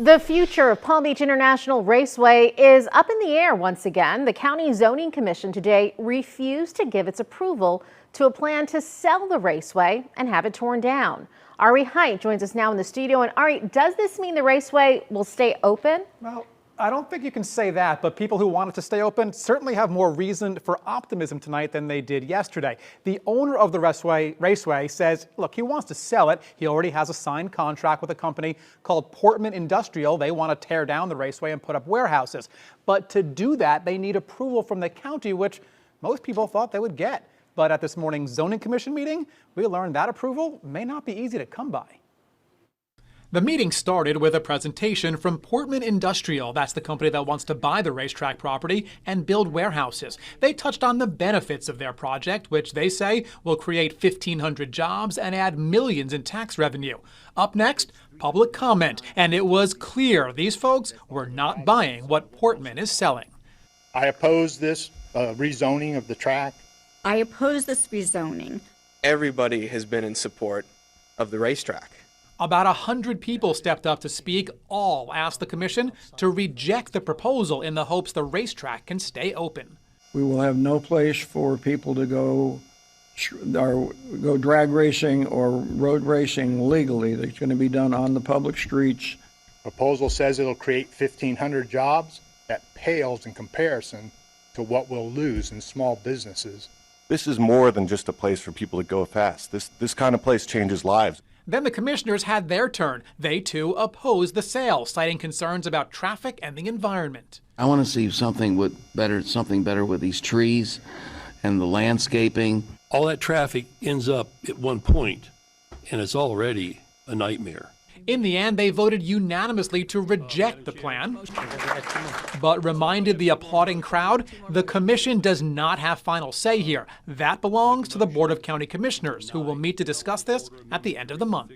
The future of Palm Beach International Raceway is up in the air once again. The County Zoning Commission today refused to give its approval to a plan to sell the raceway and have it torn down. Ari Height joins us now in the studio. And Ari, does this mean the raceway will stay open? Well, I don't think you can say that, but people who want it to stay open certainly have more reason for optimism tonight than they did yesterday. The owner of the raceway says, look, he wants to sell it. He already has a signed contract with a company called Portman Industrial. They want to tear down the raceway and put up warehouses. But to do that, they need approval from the county, which most people thought they would get. But at this morning's Zoning Commission meeting, we learned that approval may not be easy to come by. The meeting started with a presentation from Portman Industrial. That's the company that wants to buy the racetrack property and build warehouses. They touched on the benefits of their project, which they say will create 1,500 jobs and add millions in tax revenue. Up next, public comment, and it was clear these folks were not buying what Portman is selling. I oppose this rezoning of the track. I oppose this rezoning. Everybody has been in support of the racetrack. About 100 people stepped up to speak. All asked the commission to reject the proposal in the hopes the racetrack can stay open. We will have no place for people to go drag racing or road racing legally. It's going to be done on the public streets. Proposal says it'll create 1,500 jobs. That pales in comparison to what we'll lose in small businesses. This is more than just a place for people to go fast. This kind of place changes lives. Then the commissioners had their turn. They too opposed the sale, citing concerns about traffic and the environment. I want to see something better with these trees and the landscaping. All that traffic ends up at one point, and it's already a nightmare. In the end, they voted unanimously to reject the plan, but reminded the applauding crowd the commission does not have final say here. That belongs to the Board of County Commissioners, who will meet to discuss this at the end of the month.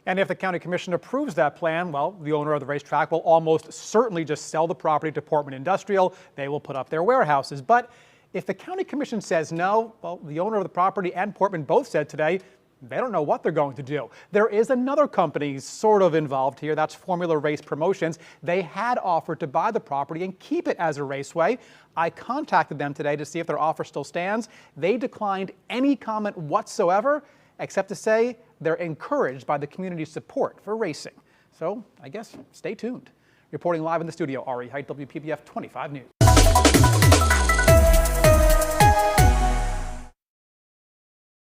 And if the county commission approves that plan, well, the owner of the racetrack will almost certainly just sell the property to Portman Industrial. They will put up their warehouses. But if the county commission says no, well, the owner of the property and Portman both said today they don't know what they're going to do. There is another company sort of involved here. That's Formula Race Promotions. They had offered to buy the property and keep it as a raceway. I contacted them today to see if their offer still stands. They declined any comment whatsoever, except to say they're encouraged by the community's support for racing. So I guess stay tuned. Reporting live in the studio, Ari Height, WPBF 25 News.